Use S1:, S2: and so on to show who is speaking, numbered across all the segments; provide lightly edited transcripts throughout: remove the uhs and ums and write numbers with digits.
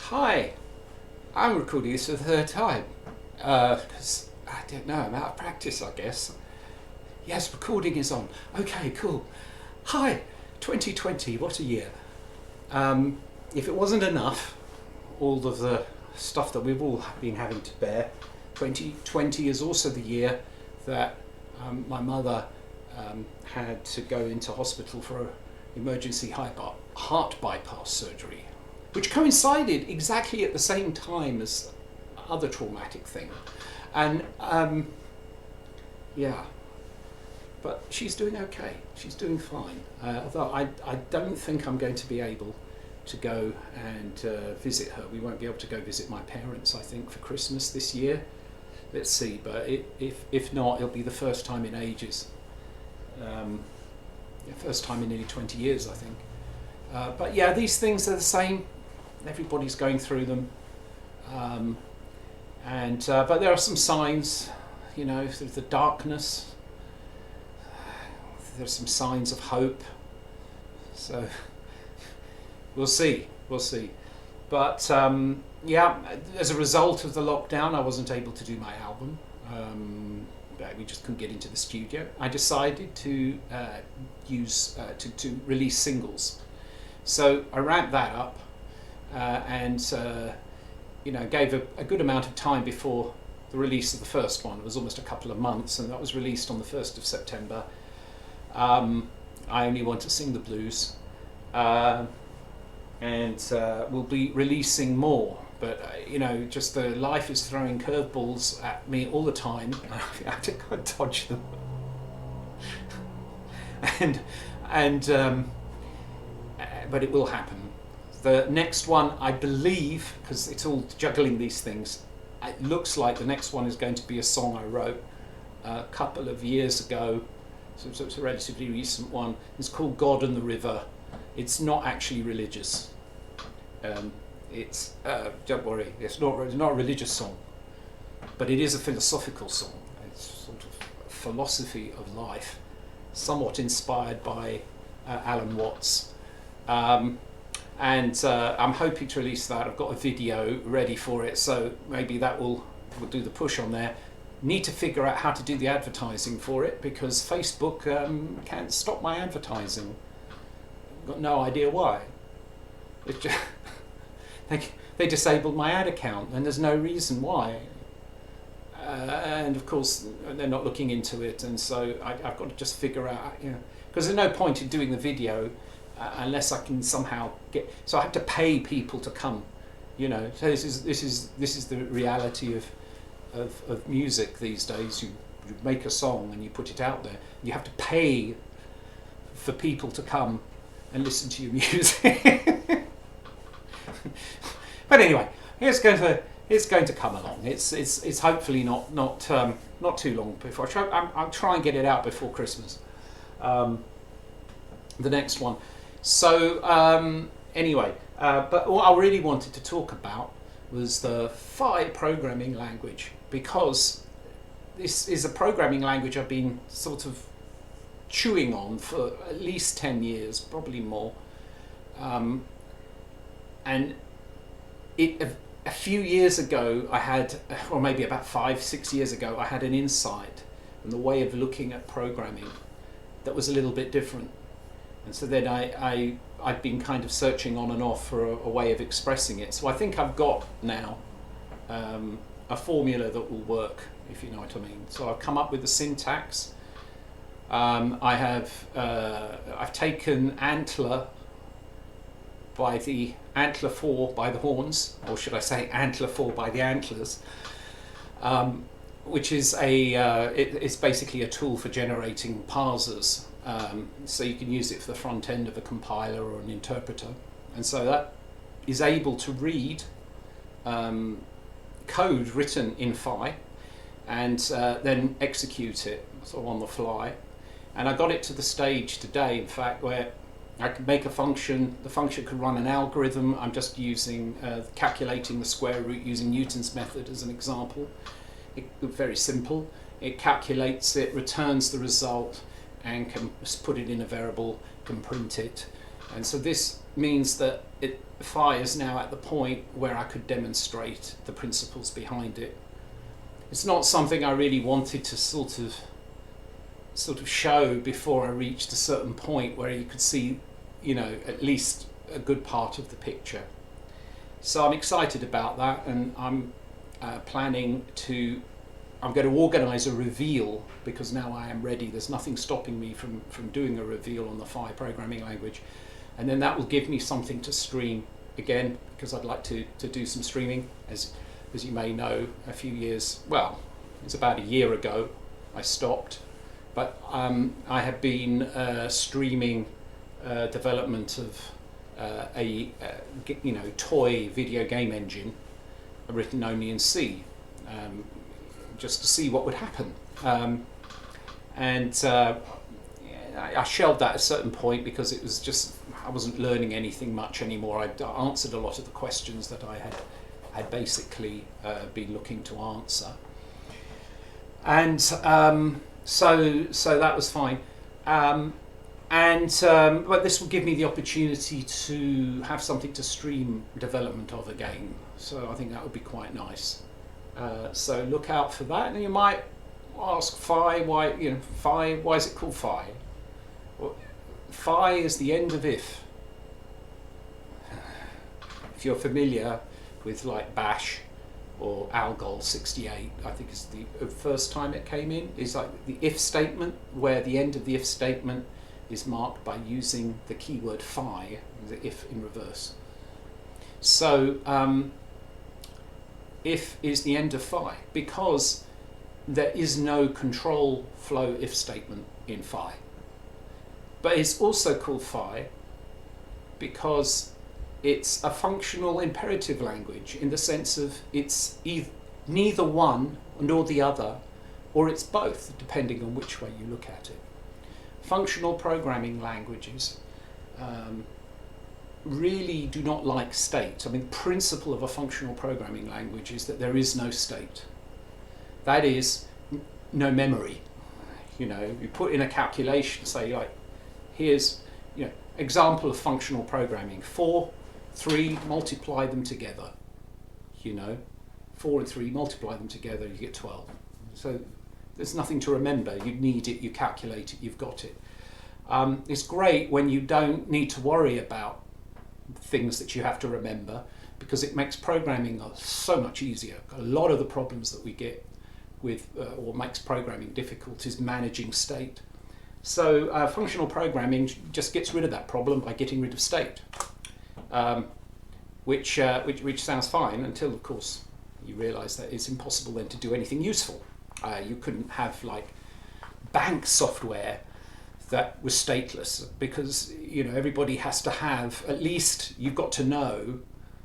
S1: Hi, I'm recording this for the third time. 'Cause I don't know, I'm out of practice, I guess. Yes, recording is on. Okay, cool. Hi, 2020, what a year. If it wasn't enough, all of the stuff that we've all been having to bear, 2020 is also the year that my mother had to go into hospital for emergency heart bypass surgery, which coincided exactly at the same time as other traumatic thing. And yeah, but she's doing okay. She's doing fine. Although I don't think I'm going to be able to go and visit her. We won't be able to go visit my parents, I think, for Christmas this year. Let's see, but if not, it'll be the first time in ages. First time in nearly 20 years, I think. But yeah, these things are the same. Everybody's going through them. But there are some signs, you know, through the darkness. There's some signs of hope. So we'll see. But yeah, as a result of the lockdown, I wasn't able to do my album. We just couldn't get into the studio. I decided to to release singles. So I ramped that up and gave a good amount of time before the release of the first one. It was almost a couple of months, and that was released on the 1st of September. I Only Want to Sing the Blues. We'll be releasing more, but just the life is throwing curveballs at me all the time. I have to go and dodge them. But it will happen. The next one, I believe, because it's all juggling these things, it looks like the next one is going to be a song I wrote a couple of years ago, so it's a relatively recent one. It's called God and the River. It's not actually religious. Don't worry, it's not a religious song, but it is a philosophical song. It's sort of philosophy of life, somewhat inspired by Alan Watts. I'm hoping to release that. I've got a video ready for it, so maybe that will do the push on there. Need to figure out how to do the advertising for it, because Facebook can't stop my advertising. Got no idea why. It's just they disabled my ad account, and there's no reason why. And of course, they're not looking into it, and so I've got to just figure out, because there's no point in doing the video unless I can somehow get. So I have to pay people to come, So this is the reality of music these days. You make a song and you put it out there. You have to pay for people to come and listen to your music. But anyway, it's going to come along. It's hopefully not too long before. I'll try and get it out before Christmas. The next one. So anyway, but what I really wanted to talk about was the Phi programming language, because this is a programming language I've been sort of chewing on for at least 10 years, probably more. And a few years ago, I had, or maybe about 5-6 years ago, I had an insight in the way of looking at programming that was a little bit different. And so then I've been kind of searching on and off for a way of expressing it. So I think I've got now a formula that will work, if you know what I mean. So I've come up with the syntax. I've taken antler by the antler 4 by the horns, or should I say antler 4 by the antlers, which is it's basically a tool for generating parsers. So you can use it for the front end of a compiler or an interpreter, and so that is able to read code written in Phi and then execute it sort of on the fly. And I got it to the stage today, in fact, where I could make a function. The function could run an algorithm. I'm just using calculating the square root using Newton's method as an example. It's very simple. It calculates it, returns the result, and can put it in a variable, can print it. And so this means that phi is now at the point where I could demonstrate the principles behind it. It's not something I really wanted to sort of show before I reached a certain point where you could see, at least a good part of the picture. So I'm excited about that, and I'm planning to. I'm going to organise a reveal, because now I am ready. There's nothing stopping me from doing a reveal on the Phi programming language, and then that will give me something to stream again, because I'd like to do some streaming. As you may know, a few years, well, it's about a year ago, I stopped, but I have been streaming development of a toy video game engine written only in C. Just to see what would happen, and I shelved that at a certain point because it was just, I wasn't learning anything much anymore. I'd answered a lot of the questions that I had basically been looking to answer, and so that was fine. But this will give me the opportunity to have something to stream development of again. So I think that would be quite nice. So look out for that. And you might ask Phi, why is it called Phi? Well, Phi is the end of if. If you're familiar with like Bash or Algol 68, I think is the first time it came in, is like the if statement, where the end of the if statement is marked by using the keyword Phi, the if in reverse. So if is the end of Phi, because there is no control flow if statement in Phi. But it's also called Phi because it's a functional imperative language, in the sense of it's neither one nor the other, or it's both, depending on which way you look at it. Functional programming languages really do not like state. I mean, the principle of a functional programming language is that there is no state. That is, no memory. You put in a calculation, say like, here's, example of functional programming, 4, 3, multiply them together. 4 and 3, multiply them together, you get 12. So there's nothing to remember. You need it, you calculate it, you've got it. It's great when you don't need to worry about things that you have to remember, because it makes programming so much easier. A lot of the problems that we get with, or makes programming difficult, is managing state. So functional programming just gets rid of that problem by getting rid of state, which sounds fine until, of course, you realise that it's impossible then to do anything useful. You couldn't have like bank software that was stateless, because everybody has to have, at least you've got to know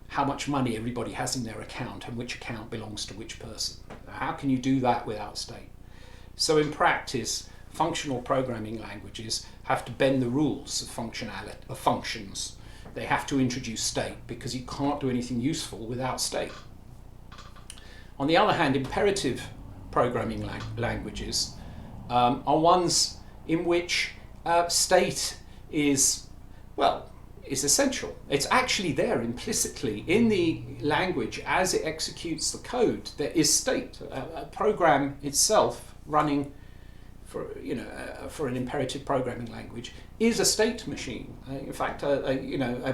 S1: how much money everybody has in their account and which account belongs to which person. How can you do that without state? So in practice, functional programming languages have to bend the rules of functions. They have to introduce state, because you can't do anything useful without state. On the other hand, imperative programming languages are ones in which state is essential. It's actually there implicitly in the language as it executes the code. There is state. A program itself running for an imperative programming language is a state machine. In fact, a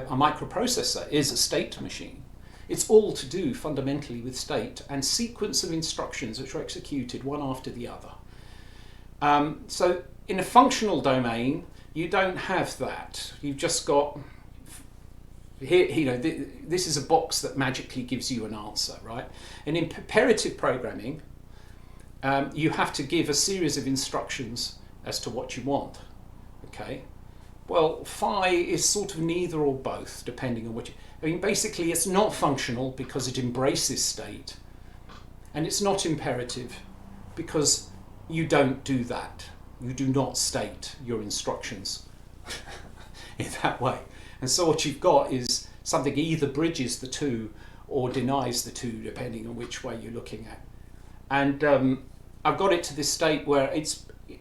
S1: microprocessor is a state machine. It's all to do fundamentally with state and sequence of instructions which are executed one after the other. So in a functional domain, you don't have that. You've just got here. This is a box that magically gives you an answer, right? And in imperative programming, you have to give a series of instructions as to what you want. Okay. Well, Phi is sort of neither or both, depending on basically, it's not functional because it embraces state, and it's not imperative because you don't do that. You do not state your instructions in that way. And so what you've got is something either bridges the two or denies the two, depending on which way you're looking at. And I've got it to this state where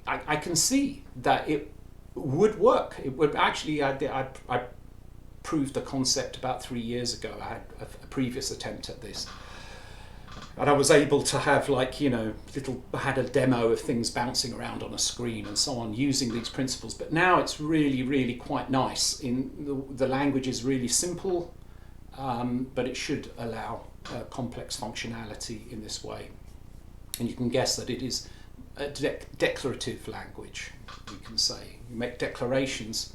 S1: I can see that it would work. It would actually, I proved the concept about 3 years ago. I had a previous attempt at this. And I was able to have, like, you know, I had a demo of things bouncing around on a screen and so on using these principles. But now it's really, really quite nice. The language is really simple, but it should allow complex functionality in this way. And you can guess that it is a declarative language, we can say. You make declarations,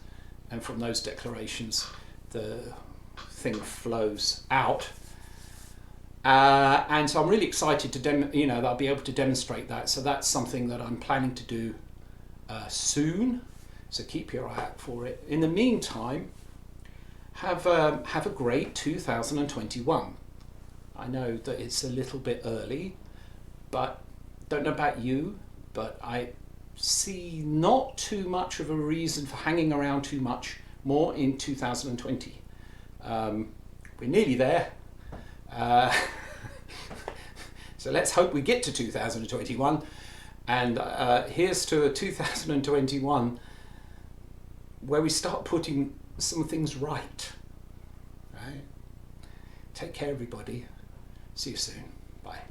S1: and from those declarations, the thing flows out. And so I'm really excited to that I'll be able to demonstrate that. So that's something that I'm planning to do soon. So keep your eye out for it. In the meantime, have a great 2021. I know that it's a little bit early, but don't know about you, but I see not too much of a reason for hanging around too much more in 2020. We're nearly there. So let's hope we get to 2021, and here's to a 2021 where we start putting some things right. Right? Take care, everybody. See you soon. Bye.